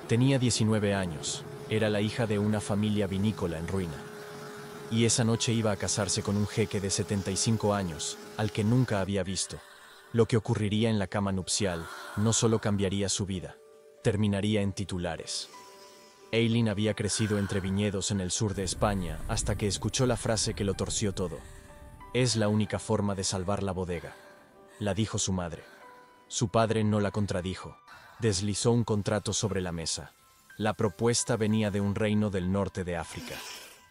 Tenía 19 años, era la hija de una familia vinícola en ruina. Y esa noche iba a casarse con un jeque de 75 años, al que nunca había visto. Lo que ocurriría en la cama nupcial no solo cambiaría su vida, terminaría en titulares. Aylin había crecido entre viñedos en el sur de España hasta que escuchó la frase que lo torció todo. «Es la única forma de salvar la bodega», la dijo su madre. Su padre no la contradijo. Deslizó un contrato sobre la mesa. La propuesta venía de un reino del norte de África.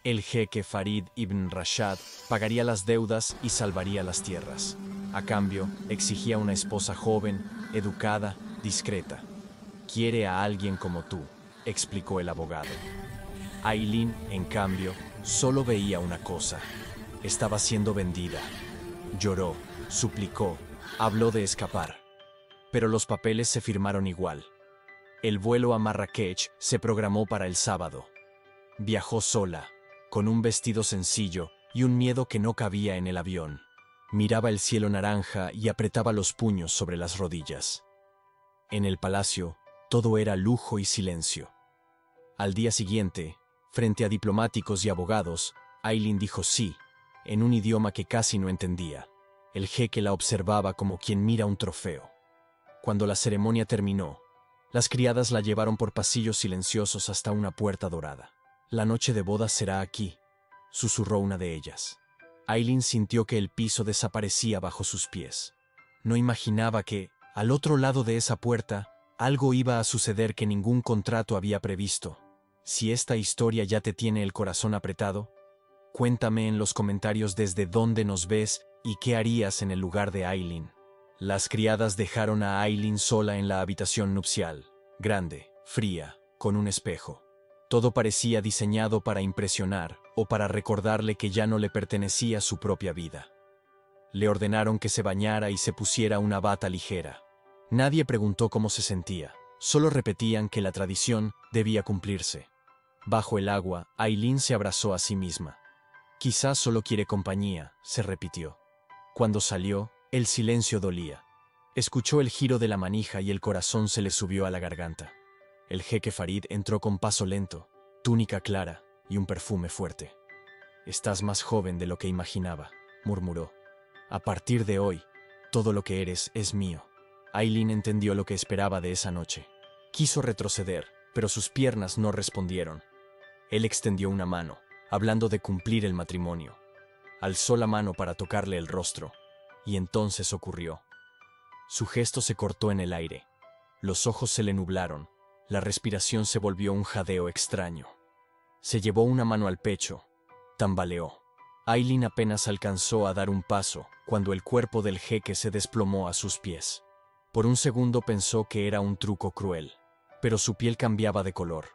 El jeque Farid ibn Rashad pagaría las deudas y salvaría las tierras. A cambio, exigía una esposa joven, educada, discreta. «Quiere a alguien como tú», explicó el abogado. Aylin, en cambio, solo veía una cosa. Estaba siendo vendida. Lloró, suplicó, habló de escapar. Pero los papeles se firmaron igual. El vuelo a Marrakech se programó para el sábado. Viajó sola, con un vestido sencillo y un miedo que no cabía en el avión. Miraba el cielo naranja y apretaba los puños sobre las rodillas. En el palacio, todo era lujo y silencio. Al día siguiente, frente a diplomáticos y abogados, Aylin dijo sí, en un idioma que casi no entendía. El jeque la observaba como quien mira un trofeo. Cuando la ceremonia terminó, las criadas la llevaron por pasillos silenciosos hasta una puerta dorada. «La noche de bodas será aquí», susurró una de ellas. Aylin sintió que el piso desaparecía bajo sus pies. No imaginaba que, al otro lado de esa puerta, algo iba a suceder que ningún contrato había previsto. Si esta historia ya te tiene el corazón apretado, cuéntame en los comentarios desde dónde nos ves y qué harías en el lugar de Aylin. Las criadas dejaron a Aylin sola en la habitación nupcial, grande, fría, con un espejo. Todo parecía diseñado para impresionar o para recordarle que ya no le pertenecía su propia vida. Le ordenaron que se bañara y se pusiera una bata ligera. Nadie preguntó cómo se sentía, solo repetían que la tradición debía cumplirse. Bajo el agua, Aylin se abrazó a sí misma. «Quizás solo quiere compañía», se repitió. Cuando salió, el silencio dolía. Escuchó el giro de la manija y el corazón se le subió a la garganta. El jeque Farid entró con paso lento, túnica clara y un perfume fuerte. «Estás más joven de lo que imaginaba», murmuró. «A partir de hoy, todo lo que eres es mío». Aylin entendió lo que esperaba de esa noche. Quiso retroceder, pero sus piernas no respondieron. Él extendió una mano, hablando de cumplir el matrimonio. Alzó la mano para tocarle el rostro, y entonces ocurrió. Su gesto se cortó en el aire. Los ojos se le nublaron. La respiración se volvió un jadeo extraño. Se llevó una mano al pecho. Tambaleó. Aylin apenas alcanzó a dar un paso cuando el cuerpo del jeque se desplomó a sus pies. Por un segundo pensó que era un truco cruel, pero su piel cambiaba de color.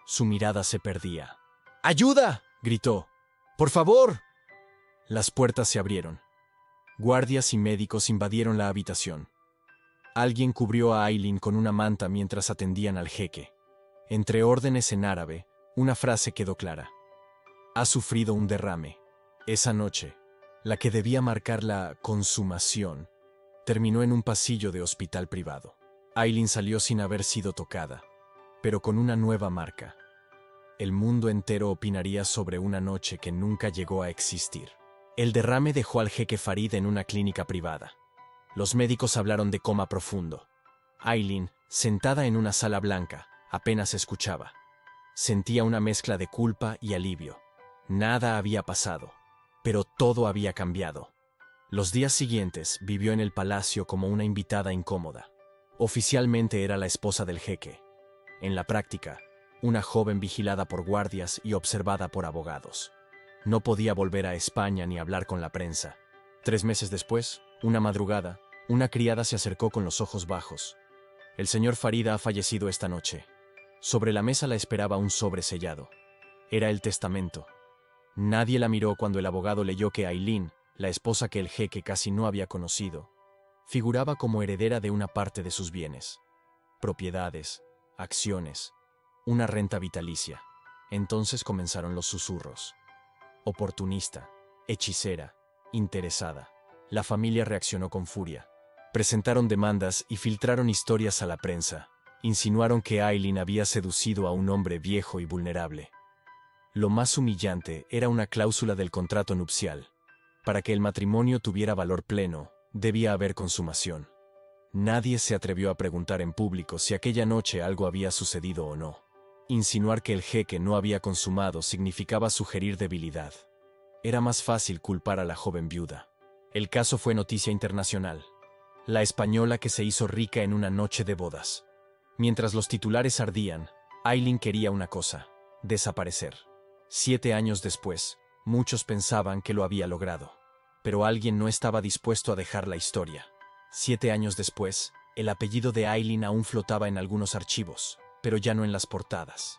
Su mirada se perdía. «¡Ayuda!», gritó. «¡Por favor!». Las puertas se abrieron. Guardias y médicos invadieron la habitación. Alguien cubrió a Aylin con una manta mientras atendían al jeque. Entre órdenes en árabe, una frase quedó clara. «Ha sufrido un derrame». Esa noche, la que debía marcar la consumación, terminó en un pasillo de hospital privado. Aylin salió sin haber sido tocada, pero con una nueva marca. El mundo entero opinaría sobre una noche que nunca llegó a existir. El derrame dejó al jeque Farid en una clínica privada. Los médicos hablaron de coma profundo. Aylin, sentada en una sala blanca, apenas escuchaba. Sentía una mezcla de culpa y alivio. Nada había pasado, pero todo había cambiado. Los días siguientes vivió en el palacio como una invitada incómoda. Oficialmente era la esposa del jeque. En la práctica, una joven vigilada por guardias y observada por abogados. No podía volver a España ni hablar con la prensa. 3 meses después, una madrugada, una criada se acercó con los ojos bajos. «El señor Farid ha fallecido esta noche». Sobre la mesa la esperaba un sobre sellado. Era el testamento. Nadie la miró cuando el abogado leyó que Aylin, la esposa que el jeque casi no había conocido, figuraba como heredera de una parte de sus bienes. Propiedades, acciones, una renta vitalicia. Entonces comenzaron los susurros. Oportunista, hechicera, interesada. La familia reaccionó con furia. Presentaron demandas y filtraron historias a la prensa. Insinuaron que Aileen había seducido a un hombre viejo y vulnerable. Lo más humillante era una cláusula del contrato nupcial. Para que el matrimonio tuviera valor pleno, debía haber consumación. Nadie se atrevió a preguntar en público si aquella noche algo había sucedido o no. Insinuar que el jeque no había consumado significaba sugerir debilidad. Era más fácil culpar a la joven viuda. El caso fue noticia internacional. La española que se hizo rica en una noche de bodas. Mientras los titulares ardían, Aileen quería una cosa: desaparecer. 7 años después, muchos pensaban que lo había logrado. Pero alguien no estaba dispuesto a dejar la historia. 7 años después, el apellido de Aileen aún flotaba en algunos archivos, pero ya no en las portadas.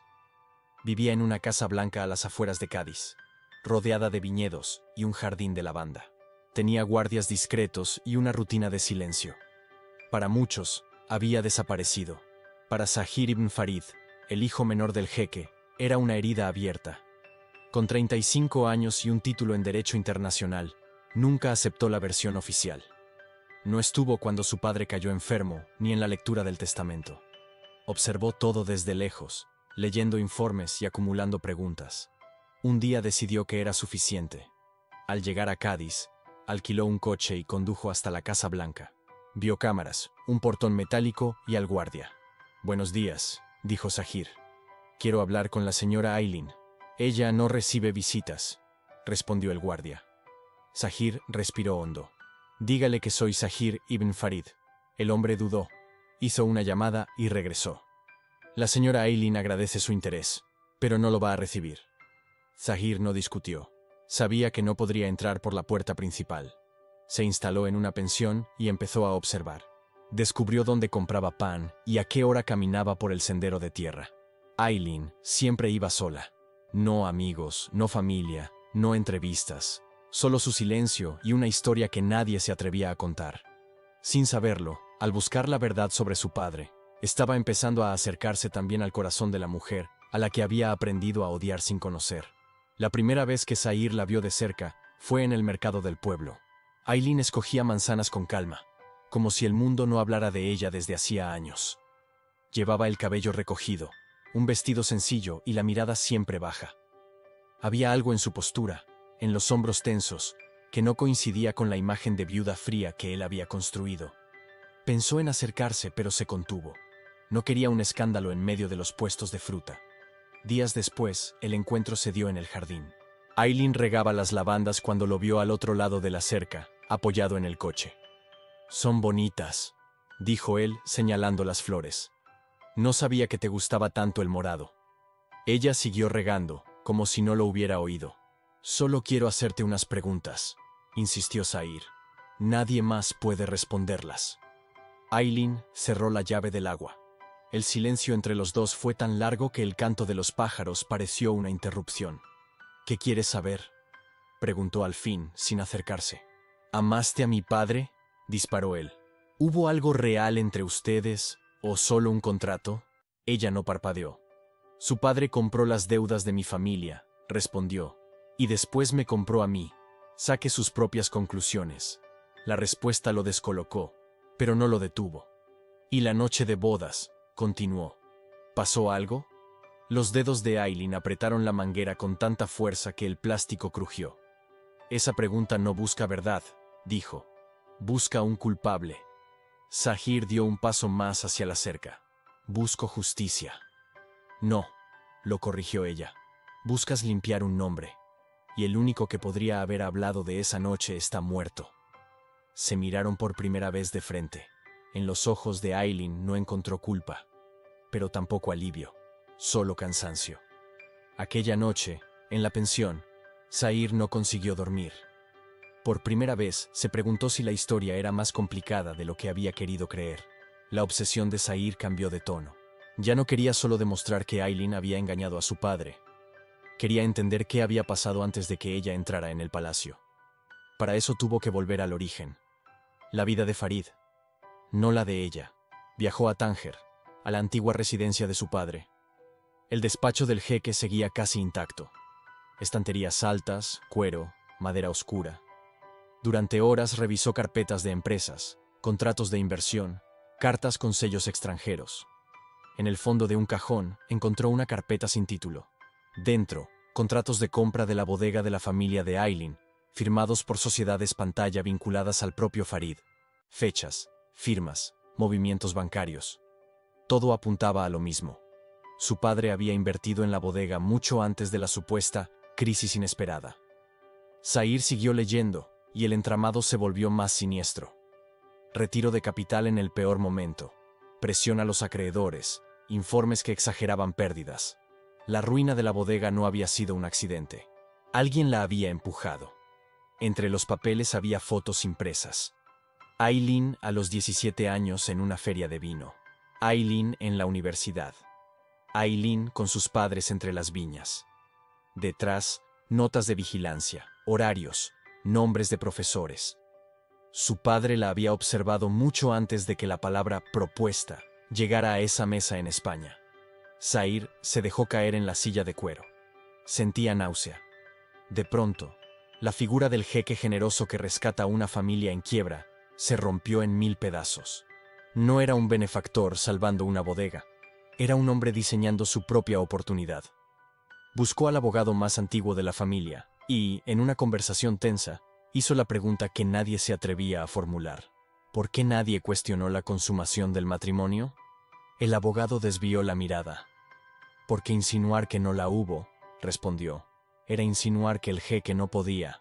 Vivía en una casa blanca a las afueras de Cádiz, rodeada de viñedos y un jardín de lavanda. Tenía guardias discretos y una rutina de silencio. Para muchos, había desaparecido. Para Zahir ibn Farid, el hijo menor del jeque, era una herida abierta. Con 35 años y un título en Derecho Internacional, nunca aceptó la versión oficial. No estuvo cuando su padre cayó enfermo, ni en la lectura del testamento. Observó todo desde lejos, leyendo informes y acumulando preguntas. Un día decidió que era suficiente. Al llegar a Cádiz, alquiló un coche y condujo hasta la Casa Blanca. Vio cámaras, un portón metálico y al guardia. «Buenos días», dijo Zahir. «Quiero hablar con la señora Aileen». «Ella no recibe visitas», respondió el guardia. Zahir respiró hondo. «Dígale que soy Zahir ibn Farid». El hombre dudó, hizo una llamada y regresó. «La señora Aileen agradece su interés, pero no lo va a recibir». Zahir no discutió. Sabía que no podría entrar por la puerta principal. Se instaló en una pensión y empezó a observar. Descubrió dónde compraba pan y a qué hora caminaba por el sendero de tierra. Aileen siempre iba sola. No amigos, no familia, no entrevistas. Solo su silencio y una historia que nadie se atrevía a contar. Sin saberlo, al buscar la verdad sobre su padre, estaba empezando a acercarse también al corazón de la mujer, a la que había aprendido a odiar sin conocer. La primera vez que Zahir la vio de cerca fue en el mercado del pueblo. Aileen escogía manzanas con calma, como si el mundo no hablara de ella desde hacía años. Llevaba el cabello recogido, un vestido sencillo y la mirada siempre baja. Había algo en su postura, en los hombros tensos, que no coincidía con la imagen de viuda fría que él había construido. Pensó en acercarse, pero se contuvo. No quería un escándalo en medio de los puestos de fruta. Días después, el encuentro se dio en el jardín. Aileen regaba las lavandas cuando lo vio al otro lado de la cerca, apoyado en el coche. «Son bonitas», dijo él, señalando las flores. «No sabía que te gustaba tanto el morado». Ella siguió regando, como si no lo hubiera oído. «Solo quiero hacerte unas preguntas», insistió Zahir. «Nadie más puede responderlas». Aileen cerró la llave del agua. El silencio entre los dos fue tan largo que el canto de los pájaros pareció una interrupción. «¿Qué quieres saber?», preguntó al fin, sin acercarse. «¿Amaste a mi padre?», disparó él. «¿Hubo algo real entre ustedes o solo un contrato?». Ella no parpadeó. «Su padre compró las deudas de mi familia», respondió, «y después me compró a mí. Saque sus propias conclusiones». La respuesta lo descolocó, pero no lo detuvo. «Y la noche de bodas», continuó. «¿Pasó algo?». Los dedos de Aileen apretaron la manguera con tanta fuerza que el plástico crujió. «Esa pregunta no busca verdad», dijo. «Busca un culpable». Zahir dio un paso más hacia la cerca. «Busco justicia». «No», lo corrigió ella. «Buscas limpiar un nombre. Y el único que podría haber hablado de esa noche está muerto». Se miraron por primera vez de frente. En los ojos de Aileen no encontró culpa, pero tampoco alivio, solo cansancio. Aquella noche, en la pensión, Zahir no consiguió dormir. Por primera vez se preguntó si la historia era más complicada de lo que había querido creer. La obsesión de Zahir cambió de tono. Ya no quería solo demostrar que Aileen había engañado a su padre. Quería entender qué había pasado antes de que ella entrara en el palacio. Para eso tuvo que volver al origen. La vida de Farid, no la de ella. Viajó a Tánger, a la antigua residencia de su padre. El despacho del jeque seguía casi intacto. Estanterías altas, cuero, madera oscura. Durante horas revisó carpetas de empresas, contratos de inversión, cartas con sellos extranjeros. En el fondo de un cajón encontró una carpeta sin título. Dentro, contratos de compra de la bodega de la familia de Aileen, firmados por sociedades pantalla vinculadas al propio Farid. Fechas, firmas, movimientos bancarios. Todo apuntaba a lo mismo. Su padre había invertido en la bodega mucho antes de la supuesta crisis inesperada. Zahir siguió leyendo, y el entramado se volvió más siniestro. Retiro de capital en el peor momento. Presión a los acreedores, informes que exageraban pérdidas. La ruina de la bodega no había sido un accidente. Alguien la había empujado. Entre los papeles había fotos impresas. Aileen a los 17 años en una feria de vino. Aileen en la universidad. Aileen con sus padres entre las viñas. Detrás, notas de vigilancia, horarios, nombres de profesores. Su padre la había observado mucho antes de que la palabra propuesta llegara a esa mesa en España. Zahir se dejó caer en la silla de cuero. Sentía náusea. De pronto, la figura del jeque generoso que rescata a una familia en quiebra se rompió en 1000 pedazos. No era un benefactor salvando una bodega. Era un hombre diseñando su propia oportunidad. Buscó al abogado más antiguo de la familia y, en una conversación tensa, hizo la pregunta que nadie se atrevía a formular. ¿Por qué nadie cuestionó la consumación del matrimonio? El abogado desvió la mirada. Porque insinuar que no la hubo, respondió, era insinuar que el jeque no podía.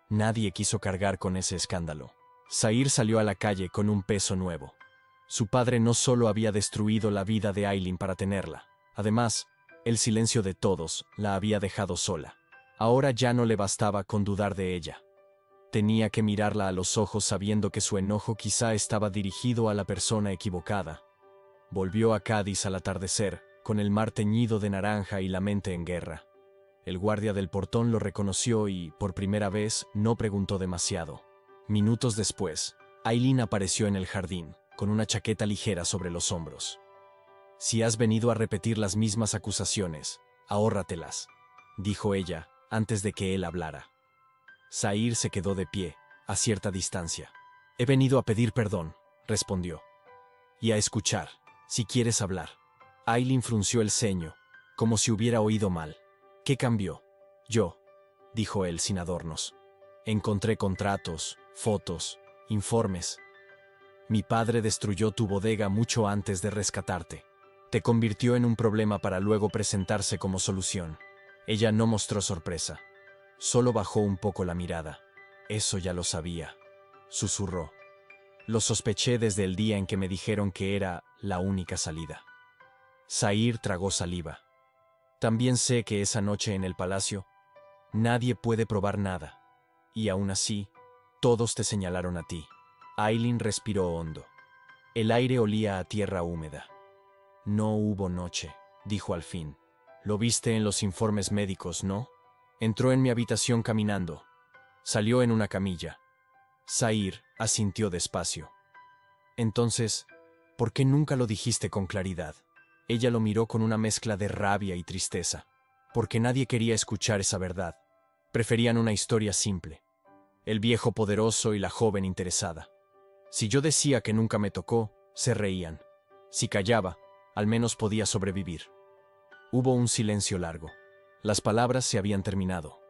Nadie quiso cargar con ese escándalo. Zahir salió a la calle con un peso nuevo. Su padre no solo había destruido la vida de Aileen para tenerla. Además, el silencio de todos la había dejado sola. Ahora ya no le bastaba con dudar de ella. Tenía que mirarla a los ojos sabiendo que su enojo quizá estaba dirigido a la persona equivocada. Volvió a Cádiz al atardecer, con el mar teñido de naranja y la mente en guerra. El guardia del portón lo reconoció y, por primera vez, no preguntó demasiado. Minutos después, Aileen apareció en el jardín, con una chaqueta ligera sobre los hombros. «Si has venido a repetir las mismas acusaciones, ahórratelas», dijo ella, antes de que él hablara. Zahir se quedó de pie, a cierta distancia. «He venido a pedir perdón», respondió. «Y a escuchar, si quieres hablar». Aileen frunció el ceño, como si hubiera oído mal. «¿Qué cambió?» «Yo», dijo él sin adornos. «Encontré contratos, fotos, informes. Mi padre destruyó tu bodega mucho antes de rescatarte. Te convirtió en un problema para luego presentarse como solución». Ella no mostró sorpresa. Solo bajó un poco la mirada. «Eso ya lo sabía», susurró. «Lo sospeché desde el día en que me dijeron que era la única salida». Zahir tragó saliva. «También sé que esa noche en el palacio nadie puede probar nada. Y aún así, todos te señalaron a ti». Aileen respiró hondo. El aire olía a tierra húmeda. «No hubo noche», dijo al fin. «Lo viste en los informes médicos, ¿no? Entró en mi habitación caminando. Salió en una camilla». Zahir asintió despacio. «Entonces, ¿por qué nunca lo dijiste con claridad?» Ella lo miró con una mezcla de rabia y tristeza. Porque nadie quería escuchar esa verdad. Preferían una historia simple. El viejo poderoso y la joven interesada. Si yo decía que nunca me tocó, se reían. Si callaba, al menos podía sobrevivir. Hubo un silencio largo. Las palabras se habían terminado,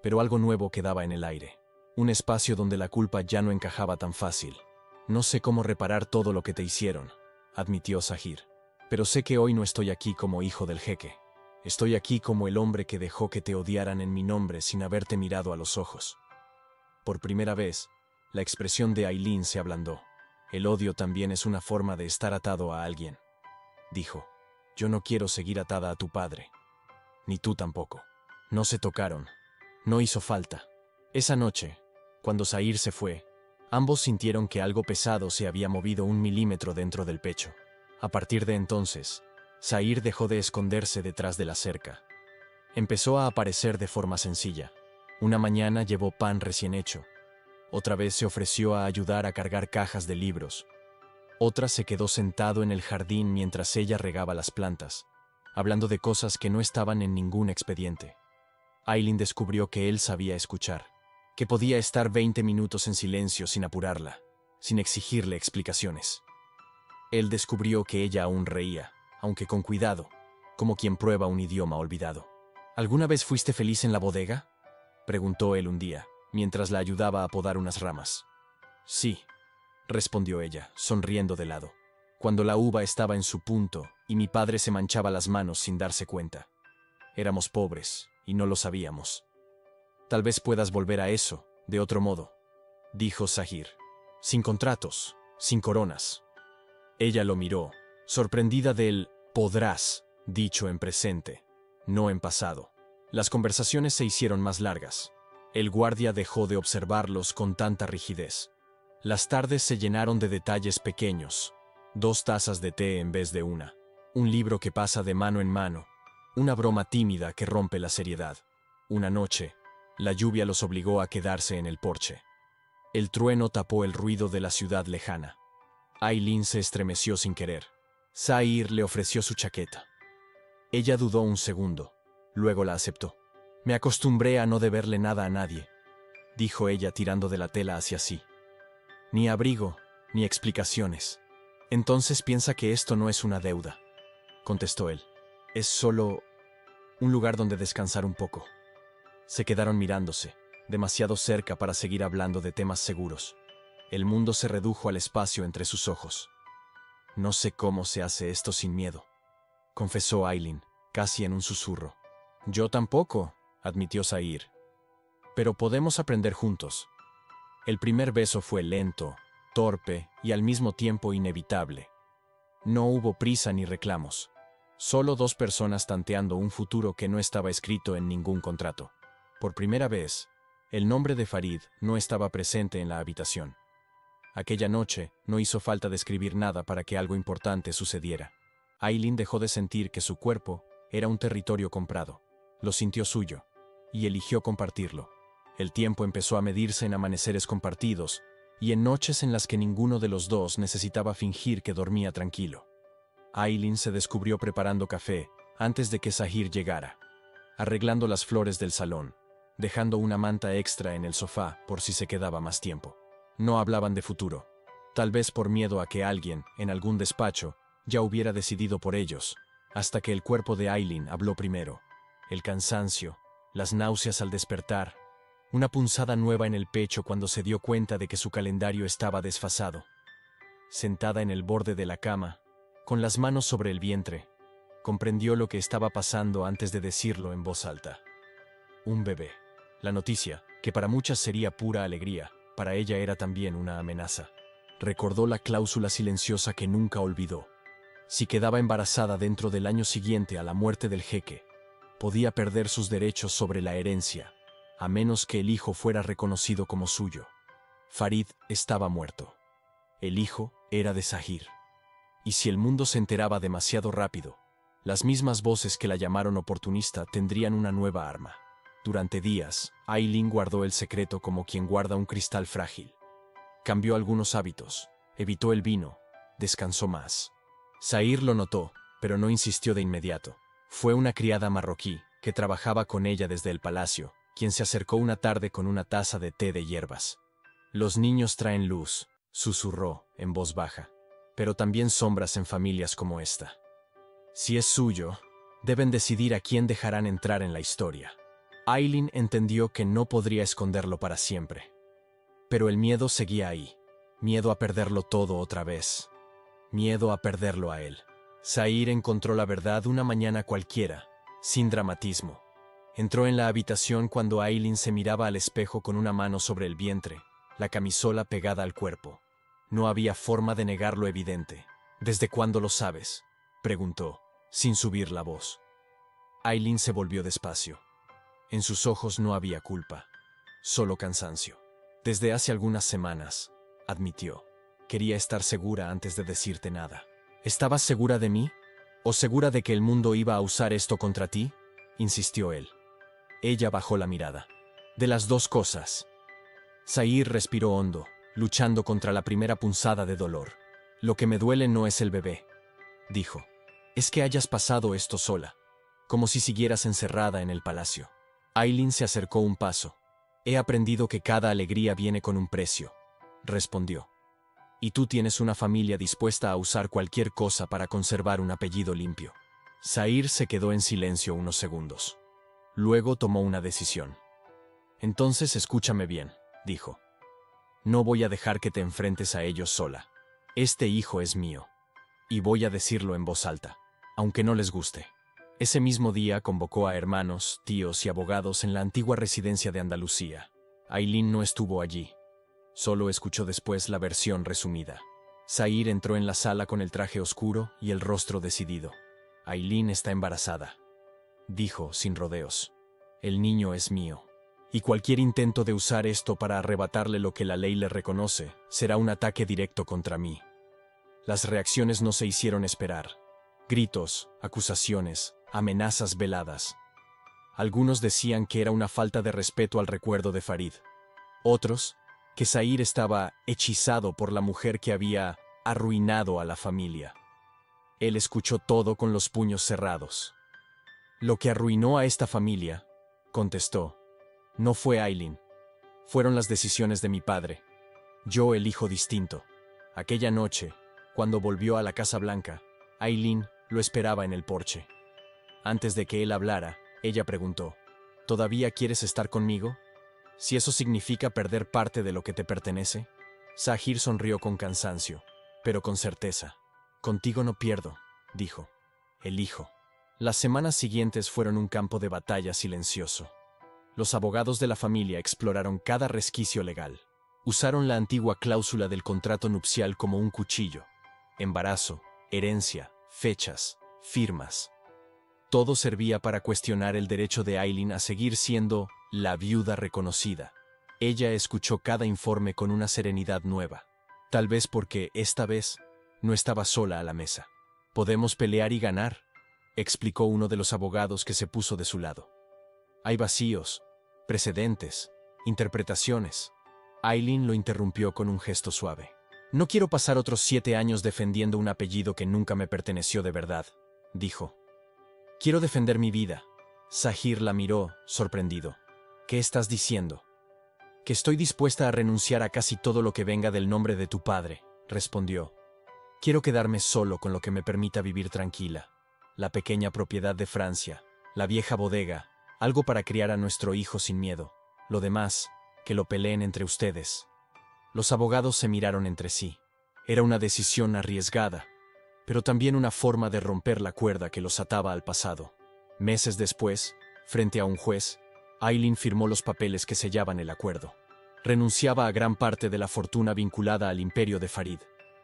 pero algo nuevo quedaba en el aire. Un espacio donde la culpa ya no encajaba tan fácil. «No sé cómo reparar todo lo que te hicieron», admitió Zahir. «Pero sé que hoy no estoy aquí como hijo del jeque. Estoy aquí como el hombre que dejó que te odiaran en mi nombre sin haberte mirado a los ojos». Por primera vez, la expresión de Aileen se ablandó. «El odio también es una forma de estar atado a alguien», dijo. «Yo no quiero seguir atada a tu padre. Ni tú tampoco». No se tocaron. No hizo falta. Esa noche, cuando Zahir se fue, ambos sintieron que algo pesado se había movido 1 milímetro dentro del pecho. A partir de entonces, Zahir dejó de esconderse detrás de la cerca. Empezó a aparecer de forma sencilla. Una mañana llevó pan recién hecho. Otra vez se ofreció a ayudar a cargar cajas de libros. Otra se quedó sentado en el jardín mientras ella regaba las plantas, hablando de cosas que no estaban en ningún expediente. Aileen descubrió que él sabía escuchar, que podía estar 20 minutos en silencio sin apurarla, sin exigirle explicaciones. Él descubrió que ella aún reía, aunque con cuidado, como quien prueba un idioma olvidado. ¿Alguna vez fuiste feliz en la bodega?, preguntó él un día, mientras la ayudaba a podar unas ramas. Sí, respondió ella, sonriendo de lado, cuando la uva estaba en su punto y mi padre se manchaba las manos sin darse cuenta. Éramos pobres y no lo sabíamos. Tal vez puedas volver a eso, de otro modo, dijo Zahir. Sin contratos, sin coronas. Ella lo miró, sorprendida del podrás, dicho en presente, no en pasado. Las conversaciones se hicieron más largas. El guardia dejó de observarlos con tanta rigidez. Las tardes se llenaron de detalles pequeños. 2 tazas de té en vez de una. Un libro que pasa de mano en mano. Una broma tímida que rompe la seriedad. Una noche, la lluvia los obligó a quedarse en el porche. El trueno tapó el ruido de la ciudad lejana. Aileen se estremeció sin querer. Zahir le ofreció su chaqueta. Ella dudó un segundo. Luego la aceptó. Me acostumbré a no deberle nada a nadie, dijo ella tirando de la tela hacia sí. Ni abrigo, ni explicaciones. Entonces piensa que esto no es una deuda, contestó él. Es solo un lugar donde descansar un poco. Se quedaron mirándose, demasiado cerca para seguir hablando de temas seguros. El mundo se redujo al espacio entre sus ojos. No sé cómo se hace esto sin miedo, confesó Aileen, casi en un susurro. Yo tampoco, admitió Zahir. Pero podemos aprender juntos. El primer beso fue lento, torpe y al mismo tiempo inevitable. No hubo prisa ni reclamos. Solo 2 personas tanteando un futuro que no estaba escrito en ningún contrato. Por primera vez, el nombre de Farid no estaba presente en la habitación. Aquella noche no hizo falta describir nada para que algo importante sucediera. Aileen dejó de sentir que su cuerpo era un territorio comprado. Lo sintió suyo, y eligió compartirlo. El tiempo empezó a medirse en amaneceres compartidos, y en noches en las que ninguno de los dos necesitaba fingir que dormía tranquilo. Aileen se descubrió preparando café antes de que Zahir llegara, arreglando las flores del salón, dejando una manta extra en el sofá por si se quedaba más tiempo. No hablaban de futuro, tal vez por miedo a que alguien, en algún despacho, ya hubiera decidido por ellos, hasta que el cuerpo de Aileen habló primero. El cansancio, las náuseas al despertar, una punzada nueva en el pecho cuando se dio cuenta de que su calendario estaba desfasado. Sentada en el borde de la cama, con las manos sobre el vientre, comprendió lo que estaba pasando antes de decirlo en voz alta. Un bebé. La noticia, que para muchas sería pura alegría, para ella era también una amenaza. Recordó la cláusula silenciosa que nunca olvidó. Si quedaba embarazada dentro del año siguiente a la muerte del jeque, podía perder sus derechos sobre la herencia, a menos que el hijo fuera reconocido como suyo. Farid estaba muerto. El hijo era de Zahir. Y si el mundo se enteraba demasiado rápido, las mismas voces que la llamaron oportunista tendrían una nueva arma. Durante días, Aileen guardó el secreto como quien guarda un cristal frágil. Cambió algunos hábitos, evitó el vino, descansó más. Zahir lo notó, pero no insistió de inmediato. Fue una criada marroquí, que trabajaba con ella desde el palacio, quien se acercó una tarde con una taza de té de hierbas. Los niños traen luz, susurró, en voz baja, pero también sombras en familias como esta. Si es suyo, deben decidir a quién dejarán entrar en la historia. Aileen entendió que no podría esconderlo para siempre. Pero el miedo seguía ahí, miedo a perderlo todo otra vez, miedo a perderlo a él. Zahir encontró la verdad una mañana cualquiera, sin dramatismo. Entró en la habitación cuando Aileen se miraba al espejo con una mano sobre el vientre, la camisola pegada al cuerpo. No había forma de negar lo evidente. ¿Desde cuándo lo sabes?, preguntó, sin subir la voz. Aileen se volvió despacio. En sus ojos no había culpa, solo cansancio. Desde hace algunas semanas, admitió. Quería estar segura antes de decirte nada. ¿Estabas segura de mí? ¿O segura de que el mundo iba a usar esto contra ti?, insistió él. Ella bajó la mirada. De las 2 cosas. Zahir respiró hondo, luchando contra la primera punzada de dolor. Lo que me duele no es el bebé, dijo. Es que hayas pasado esto sola, como si siguieras encerrada en el palacio. Aileen se acercó un paso. He aprendido que cada alegría viene con un precio, respondió. Y tú tienes una familia dispuesta a usar cualquier cosa para conservar un apellido limpio. Zahir se quedó en silencio unos segundos. Luego tomó una decisión. Entonces escúchame bien, dijo. No voy a dejar que te enfrentes a ellos sola. Este hijo es mío. Y voy a decirlo en voz alta, aunque no les guste. Ese mismo día convocó a hermanos, tíos y abogados en la antigua residencia de Andalucía. Aylin no estuvo allí. Solo escuchó después la versión resumida. Zahir entró en la sala con el traje oscuro y el rostro decidido. Aylin está embarazada, dijo sin rodeos. El niño es mío. Y cualquier intento de usar esto para arrebatarle lo que la ley le reconoce será un ataque directo contra mí. Las reacciones no se hicieron esperar. Gritos, acusaciones, amenazas veladas. Algunos decían que era una falta de respeto al recuerdo de Farid. Otros, que Zahir estaba hechizado por la mujer que había arruinado a la familia. Él escuchó todo con los puños cerrados. Lo que arruinó a esta familia, contestó, no fue Aylin. Fueron las decisiones de mi padre. Yo elijo distinto. Aquella noche, cuando volvió a la Casa Blanca, Aylin lo esperaba en el porche. Antes de que él hablara, ella preguntó, ¿todavía quieres estar conmigo? Si eso significa perder parte de lo que te pertenece. Zahir sonrió con cansancio, pero con certeza. Contigo no pierdo, dijo. Elijo. Las semanas siguientes fueron un campo de batalla silencioso. Los abogados de la familia exploraron cada resquicio legal. Usaron la antigua cláusula del contrato nupcial como un cuchillo. Embarazo, herencia, fechas, firmas. Todo servía para cuestionar el derecho de Aylin a seguir siendo la viuda reconocida. Ella escuchó cada informe con una serenidad nueva. Tal vez porque, esta vez, no estaba sola a la mesa. «Podemos pelear y ganar», explicó uno de los abogados que se puso de su lado. «Hay vacíos, precedentes, interpretaciones». Aylin lo interrumpió con un gesto suave. «No quiero pasar otros 7 años defendiendo un apellido que nunca me perteneció de verdad», dijo. «Quiero defender mi vida». Zahir la miró, sorprendido. «¿Qué estás diciendo?» «Que estoy dispuesta a renunciar a casi todo lo que venga del nombre de tu padre», respondió. «Quiero quedarme solo con lo que me permita vivir tranquila. La pequeña propiedad de Francia, la vieja bodega, algo para criar a nuestro hijo sin miedo. Lo demás, que lo peleen entre ustedes». Los abogados se miraron entre sí. Era una decisión arriesgada, pero también una forma de romper la cuerda que los ataba al pasado. Meses después, frente a un juez, Aylin firmó los papeles que sellaban el acuerdo. Renunciaba a gran parte de la fortuna vinculada al imperio de Farid.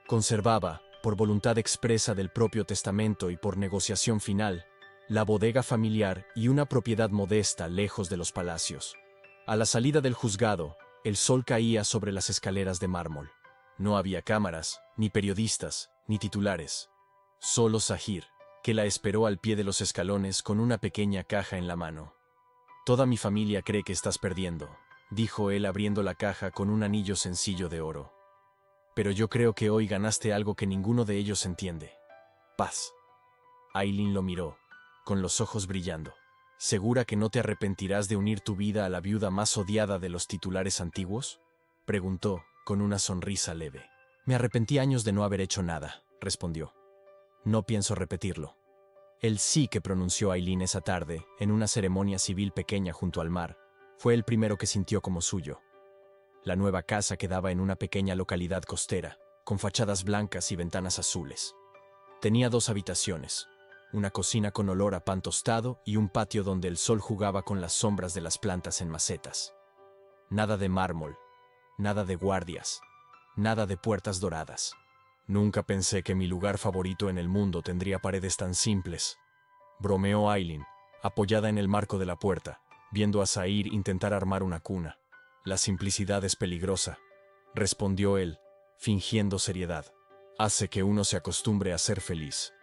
Conservaba, por voluntad expresa del propio testamento y por negociación final, la bodega familiar y una propiedad modesta lejos de los palacios. A la salida del juzgado, el sol caía sobre las escaleras de mármol. No había cámaras, ni periodistas, ni titulares. Solo Zahir, que la esperó al pie de los escalones con una pequeña caja en la mano. «Toda mi familia cree que estás perdiendo», dijo él abriendo la caja con un anillo sencillo de oro. «Pero yo creo que hoy ganaste algo que ninguno de ellos entiende. Paz». Aylin lo miró, con los ojos brillando. «¿Segura que no te arrepentirás de unir tu vida a la viuda más odiada de los titulares antiguos?», preguntó, con una sonrisa leve. «Me arrepentí años de no haber hecho nada», respondió. «No pienso repetirlo». El sí que pronunció Aylin esa tarde, en una ceremonia civil pequeña junto al mar, fue el primero que sintió como suyo. La nueva casa quedaba en una pequeña localidad costera, con fachadas blancas y ventanas azules. Tenía 2 habitaciones, una cocina con olor a pan tostado y un patio donde el sol jugaba con las sombras de las plantas en macetas. Nada de mármol, nada de guardias, nada de puertas doradas. «Nunca pensé que mi lugar favorito en el mundo tendría paredes tan simples», bromeó Aylin, apoyada en el marco de la puerta, viendo a Zahir intentar armar una cuna. «La simplicidad es peligrosa», respondió él, fingiendo seriedad. «Hace que uno se acostumbre a ser feliz».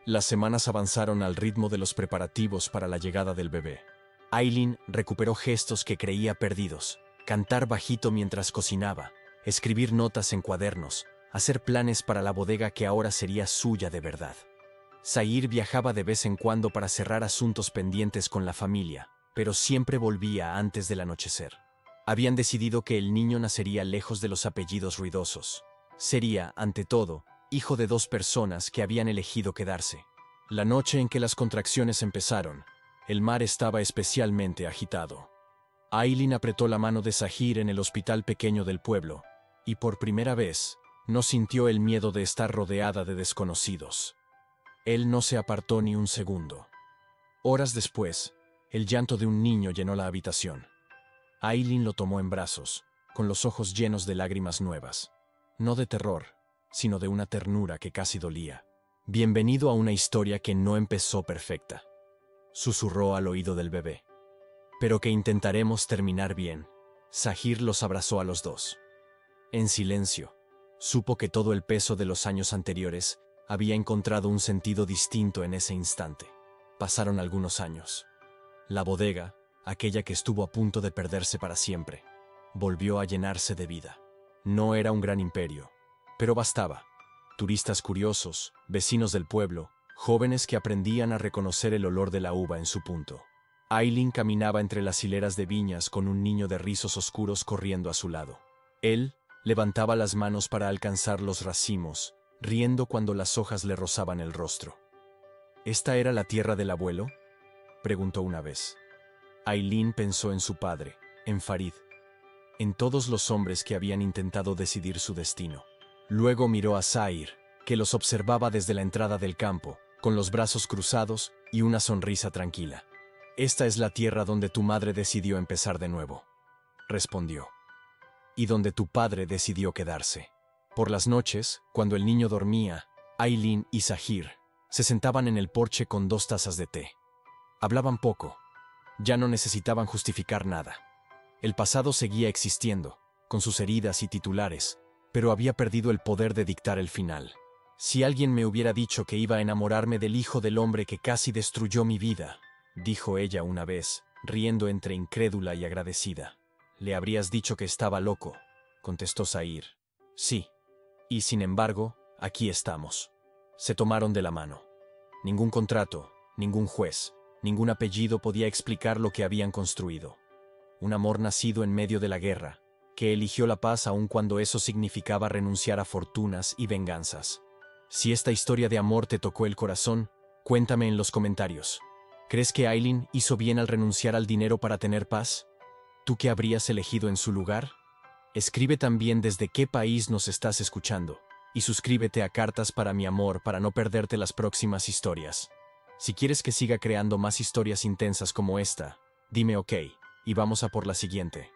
Las semanas avanzaron al ritmo de los preparativos para la llegada del bebé. Aylin recuperó gestos que creía perdidos: cantar bajito mientras cocinaba, escribir notas en cuadernos, hacer planes para la bodega que ahora sería suya de verdad. Zahir viajaba de vez en cuando para cerrar asuntos pendientes con la familia, pero siempre volvía antes del anochecer. Habían decidido que el niño nacería lejos de los apellidos ruidosos. Sería, ante todo, hijo de dos personas que habían elegido quedarse. La noche en que las contracciones empezaron, el mar estaba especialmente agitado. Aileen apretó la mano de Sahir en el hospital pequeño del pueblo, y por primera vez, no sintió el miedo de estar rodeada de desconocidos. Él no se apartó ni un segundo. Horas después, el llanto de un niño llenó la habitación. Aileen lo tomó en brazos, con los ojos llenos de lágrimas nuevas. No de terror, sino de una ternura que casi dolía. «Bienvenido a una historia que no empezó perfecta», susurró al oído del bebé. «Pero que intentaremos terminar bien». Sahir los abrazó a los dos. En silencio, supo que todo el peso de los años anteriores había encontrado un sentido distinto en ese instante. Pasaron algunos años. La bodega, aquella que estuvo a punto de perderse para siempre, volvió a llenarse de vida. No era un gran imperio, pero bastaba. Turistas curiosos, vecinos del pueblo, jóvenes que aprendían a reconocer el olor de la uva en su punto. Aileen caminaba entre las hileras de viñas con un niño de rizos oscuros corriendo a su lado. Él levantaba las manos para alcanzar los racimos, riendo cuando las hojas le rozaban el rostro. ¿Esta era la tierra del abuelo?, preguntó una vez. Aileen pensó en su padre, en Farid, en todos los hombres que habían intentado decidir su destino. Luego miró a Sahir, que los observaba desde la entrada del campo, con los brazos cruzados y una sonrisa tranquila. «Esta es la tierra donde tu madre decidió empezar de nuevo», respondió. «Y donde tu padre decidió quedarse». Por las noches, cuando el niño dormía, Aileen y Sahir se sentaban en el porche con 2 tazas de té. Hablaban poco. Ya no necesitaban justificar nada. El pasado seguía existiendo, con sus heridas y titulares, pero había perdido el poder de dictar el final. «Si alguien me hubiera dicho que iba a enamorarme del hijo del hombre que casi destruyó mi vida», dijo ella una vez, riendo entre incrédula y agradecida. «Le habrías dicho que estaba loco», contestó Sahir. «Sí. Y sin embargo, aquí estamos». Se tomaron de la mano. Ningún contrato, ningún juez, ningún apellido podía explicar lo que habían construido. Un amor nacido en medio de la guerra, que eligió la paz aun cuando eso significaba renunciar a fortunas y venganzas. Si esta historia de amor te tocó el corazón, cuéntame en los comentarios. ¿Crees que Aileen hizo bien al renunciar al dinero para tener paz? ¿Tú qué habrías elegido en su lugar? Escribe también desde qué país nos estás escuchando, y suscríbete a Cartas para mi amor para no perderte las próximas historias. Si quieres que siga creando más historias intensas como esta, dime OK, y vamos a por la siguiente.